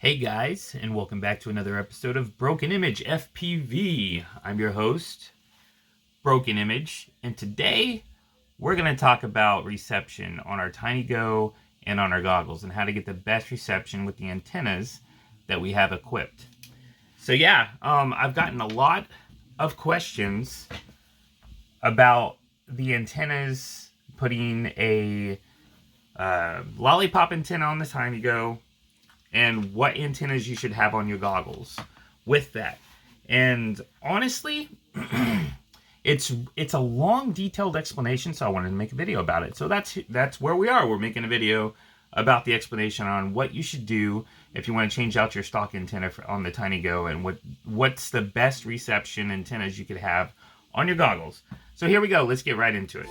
Hey guys, and welcome back to another episode of Broken Image FPV. I'm your host, Broken Image, and today we're going to talk about reception on our TinyGO and on our goggles and how to get the best reception with the antennas that we have equipped. So yeah, I've gotten a lot of questions about the antennas, putting a lollipop antenna on the TinyGO, and what antennas you should have on your goggles with that. And honestly, it's a long, detailed explanation, so I wanted to make a video about it. So that's where we are. We're making a video about the explanation on what you should do if you want to change out your stock antenna on the TinyGO, and what's the best reception antennas you could have on your goggles. So here we go. Let's get right into it.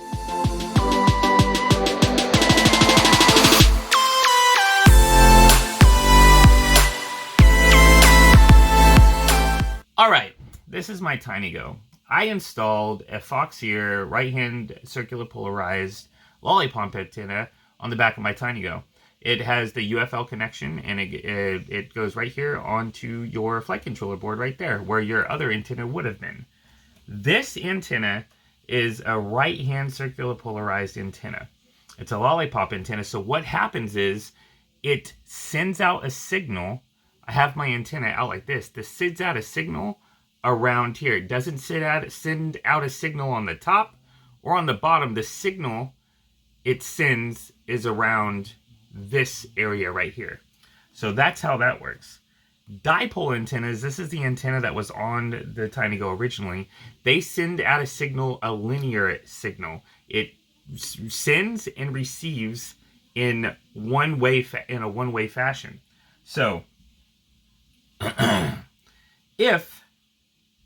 Alright, this is my TinyGO. I installed a Foxeer right-hand circular polarized lollipop antenna on the back of my TinyGO. It has the UFL connection, and it goes right here onto your flight controller board right there, where your other antenna would have been. This antenna is a right-hand circular polarized antenna. It's a lollipop antenna, so what happens is it sends out a signal. I have my antenna out like this. This sends out a signal around here. It doesn't send out a signal on the top or on the bottom. The signal it sends is around this area right here. So that's how that works. Dipole antennas, this is the antenna that was on the TinyGO originally. They send out a signal, a linear signal. It sends and receives in a one-way fashion. So if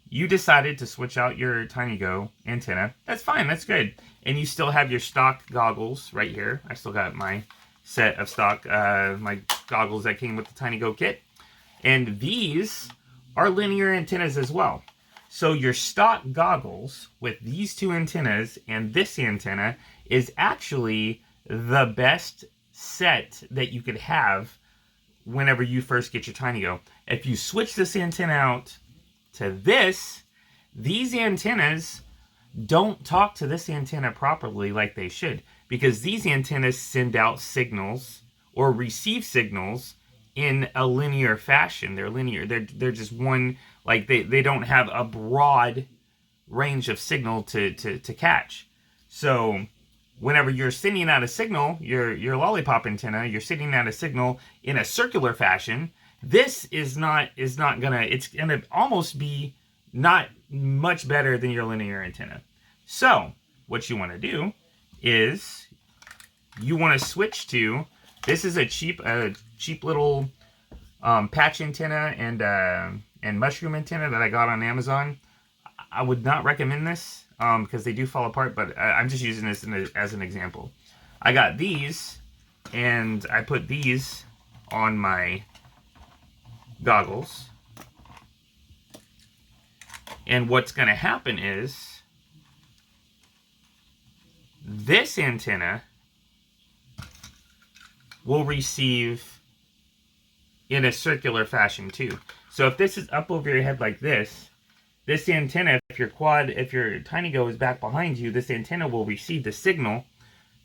you decided to switch out your TinyGO antenna, that's fine, that's good. And you still have your stock goggles right here. I still got my set of stock, my goggles that came with the TinyGO kit. And these are linear antennas as well. So your stock goggles with these two antennas and this antenna is actually the best set that you could have whenever you first get your TinyGO. If you switch this antenna out to this, these antennas don't talk to this antenna properly like they should, because these antennas send out signals or receive signals in a linear fashion. They're linear. They're just one, like they don't have a broad range of signal to catch. So whenever you're sending out a signal, your lollipop antenna, you're sending out a signal in a circular fashion. This it's gonna almost be not much better than your linear antenna. So what you want to do is you want to switch to, this is a cheap little patch antenna and mushroom antenna that I got on Amazon. I would not recommend this because they do fall apart, but I'm just using this as an example. I got these, and I put these on my goggles. And what's going to happen is this antenna will receive in a circular fashion too. So if this is up over your head like this antenna, if your TinyGO is back behind you, this antenna will receive the signal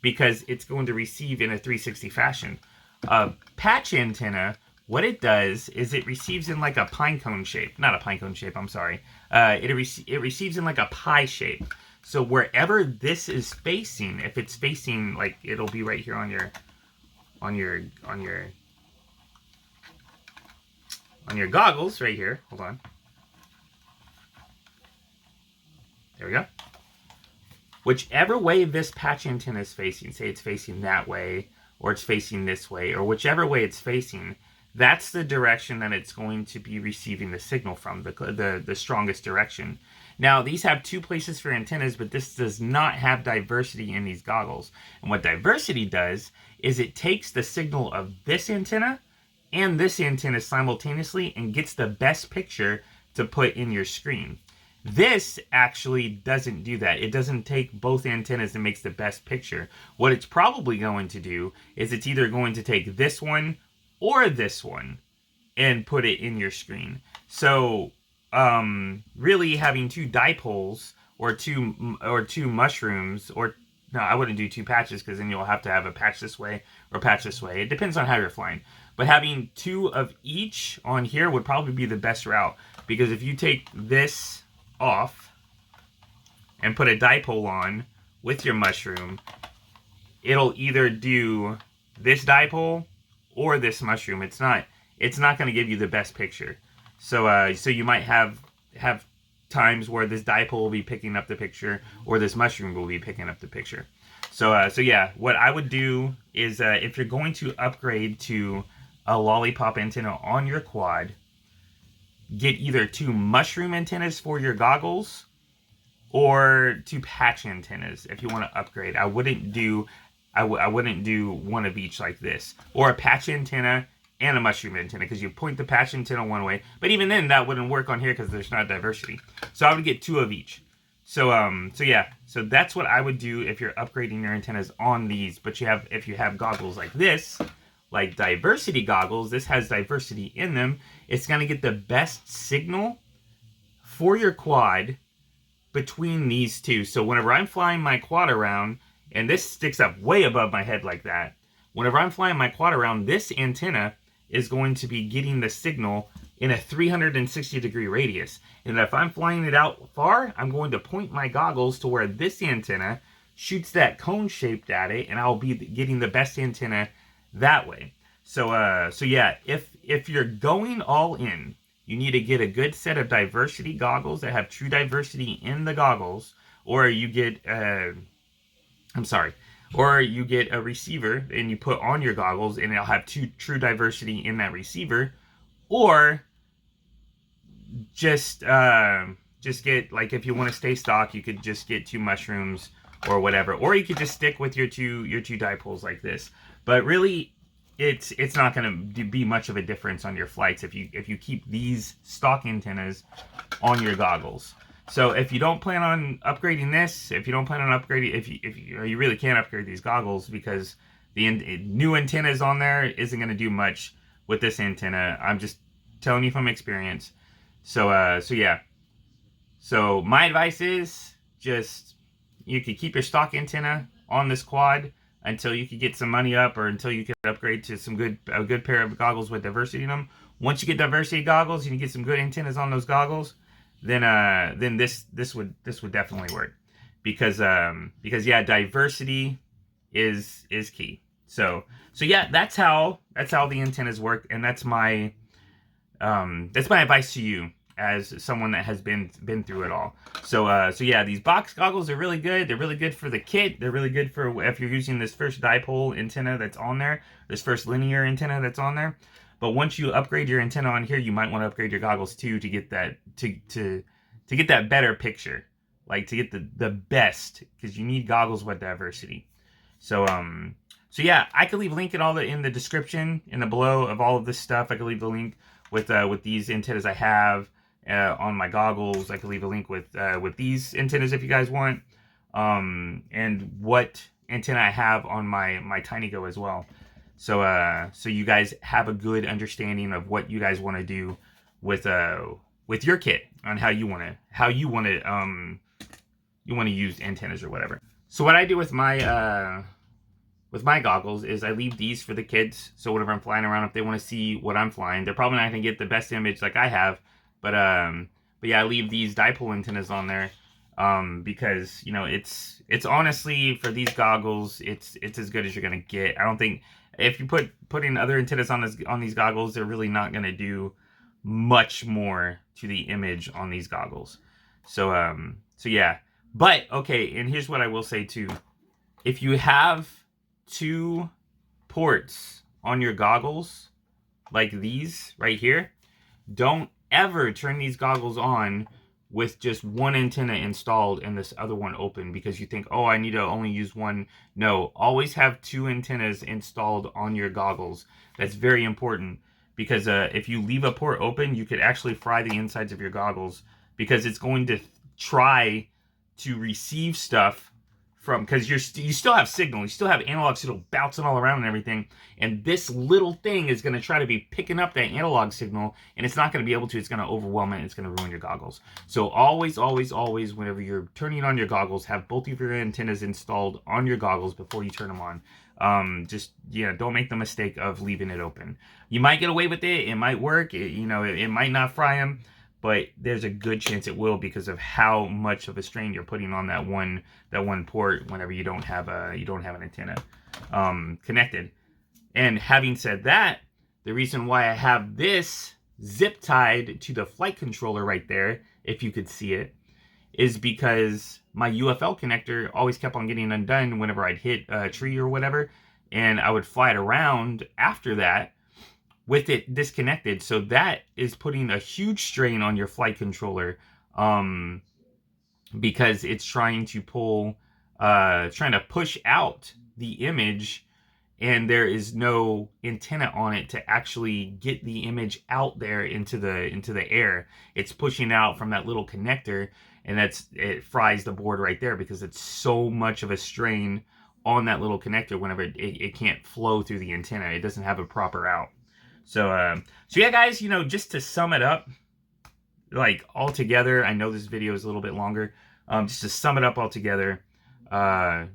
because it's going to receive in a 360 fashion. A patch antenna, what it does is it receives in like a pine cone shape. Not a pine cone shape, I'm sorry. It receives in like a pie shape. So wherever this is facing, if it's facing, like, it'll be right here on your goggles right here. Hold on. There we go. Whichever way this patch antenna is facing, say it's facing that way, or it's facing this way, or whichever way it's facing, that's the direction that it's going to be receiving the signal from, the strongest direction. Now, these have two places for antennas, but this does not have diversity in these goggles. And what diversity does is it takes the signal of this antenna and this antenna simultaneously and gets the best picture to put in your screen. This actually doesn't do that. It doesn't take both antennas and makes the best picture. What it's probably going to do is it's either going to take this one or this one and put it in your screen. So really having two dipoles or two mushrooms, or no, I wouldn't do two patches because then you'll have to have a patch this way or patch this way. It depends on how you're flying. But having two of each on here would probably be the best route, because if you take this off and put a dipole on with your mushroom, it'll either do this dipole or this mushroom. It's not going to give you the best picture. So so you might have times where this dipole will be picking up the picture, or this mushroom will be picking up the picture. So so yeah, what I would do is if you're going to upgrade to a lollipop antenna on your quad, get either two mushroom antennas for your goggles or two patch antennas if you want to upgrade. I wouldn't do one of each like this, or a patch antenna and a mushroom antenna, because you point the patch antenna one way, but even then that wouldn't work on here because there's not diversity. So I would get two of each. So so yeah, so that's what I would do if you're upgrading your antennas on these. But if you have goggles like this, like diversity goggles, this has diversity in them, it's going to get the best signal for your quad between these two. So whenever I'm flying my quad around, and this sticks up way above my head like that, whenever I'm flying my quad around, this antenna is going to be getting the signal in a 360-degree radius. And if I'm flying it out far, I'm going to point my goggles to where this antenna shoots that cone shaped at it, and I'll be getting the best antenna that way. So so yeah, if you're going all in, you need to get a good set of diversity goggles that have true diversity in the goggles, or you get or you get a receiver and you put on your goggles and it'll have true diversity in that receiver, or just get, like, if you want to stay stock, you could just get two mushrooms or whatever, or you could just stick with your two dipoles like this. But really, it's not going to be much of a difference on your flights if you keep these stock antennas on your goggles. So if you don't plan on upgrading this, if you don't plan on upgrading, if you really can't upgrade these goggles, because the new antennas on there isn't going to do much with this antenna. I'm just telling you from experience. So so yeah. So my advice is just, you could keep your stock antenna on this quad until you could get some money up, or until you can upgrade to a good pair of goggles with diversity in them. Once you get diversity goggles and you get some good antennas on those goggles, then this would definitely work, because yeah, diversity is key. So yeah, that's how the antennas work, and that's my advice to you as someone that has been through it all. So so yeah, these box goggles are really good. They're really good for the kit. They're really good for if you're using this first dipole antenna that's on there, this first linear antenna that's on there. But once you upgrade your antenna on here, you might want to upgrade your goggles too, to get that to get that better picture, like to get the best, because you need goggles with diversity. So so yeah, I could leave a link in the description in the below of all of this stuff. I could leave the link with these antennas I have on my goggles. I could leave a link with these antennas if you guys want, and what antenna I have on my TinyGO as well. So so you guys have a good understanding of what you guys want to do with your kit, on how you want to use antennas or whatever. So what I do with my goggles is I leave these for the kids. So whenever I'm flying around, if they want to see what I'm flying, they're probably not gonna get the best image like I have, but yeah, I leave these dipole antennas on there, because, you know, it's honestly, for these goggles, it's as good as you're gonna get. I don't think, if you putting other antennas on these goggles, they're really not gonna do much more to the image on these goggles. So so yeah. But okay, and here's what I will say too. If you have two ports on your goggles like these right here, don't ever turn these goggles on with just one antenna installed and this other one open, because you think, oh, I need to only use one. No, always have two antennas installed on your goggles. That's very important, because if you leave a port open, you could actually fry the insides of your goggles, because it's going to try to receive stuff from, because you still have signal, you still have analog signal bouncing all around and everything, and this little thing is going to try to be picking up that analog signal, and it's not going to be able to. It's going to overwhelm it. It's going to ruin your goggles. So always, always, always, whenever you're turning on your goggles, have both of your antennas installed on your goggles before you turn them on. Just, yeah, don't make the mistake of leaving it open. You might get away with it. It might work. It might not fry them, but there's a good chance it will, because of how much of a strain you're putting on that one port whenever you don't have an antenna connected. And having said that, the reason why I have this zip tied to the flight controller right there, if you could see it, is because my UFL connector always kept on getting undone whenever I'd hit a tree or whatever, and I would fly it around after that with it disconnected. So that is putting a huge strain on your flight controller, because it's trying to push out the image, and there is no antenna on it to actually get the image out there into the air. It's pushing out from that little connector, and it fries the board right there, because it's so much of a strain on that little connector whenever it can't flow through the antenna. It doesn't have a proper out. So yeah, guys, just to sum it up, like all together, I know this video is a little bit longer. Just to sum it up all together, you're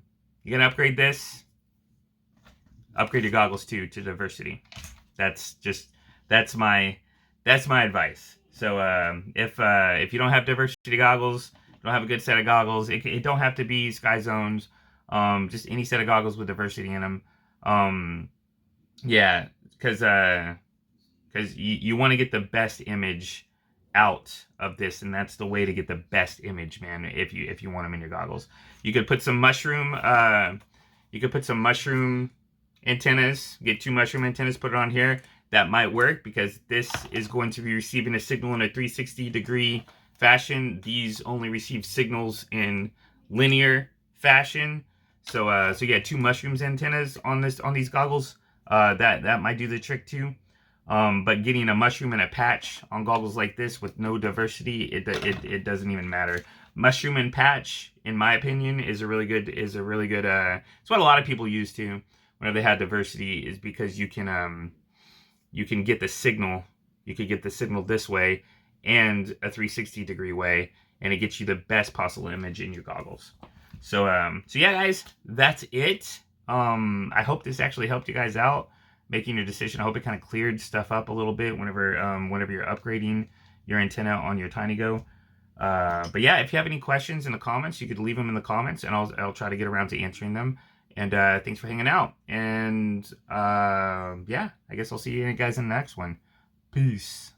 gonna upgrade this. Upgrade your goggles too to diversity. That's my advice. So if you don't have diversity goggles, don't have a good set of goggles, it don't have to be Skyzones. Just any set of goggles with diversity in them. Yeah, because you want to get the best image out of this, and that's the way to get the best image, man. If you want them in your goggles, you could put some mushroom. You could put some mushroom antennas. Get 2 mushroom antennas. Put it on here. That might work, because this is going to be receiving a signal in a 360-degree fashion. These only receive signals in linear fashion. So yeah, 2 mushrooms antennas on these goggles. That might do the trick too. But getting a mushroom and a patch on goggles like this with no diversity, it doesn't even matter. Mushroom and patch, in my opinion, is a really good. It's what a lot of people use too whenever they have diversity, is because you can get the signal. You could get the signal this way and a 360-degree way, and it gets you the best possible image in your goggles. So yeah, guys, that's it. I hope this actually helped you guys out making your decision. I hope it kind of cleared stuff up a little bit whenever you're upgrading your antenna on your TinyGO. But yeah, if you have any questions in the comments, you could leave them in the comments, and I'll try to get around to answering them. And thanks for hanging out. And yeah, I guess I'll see you guys in the next one. Peace.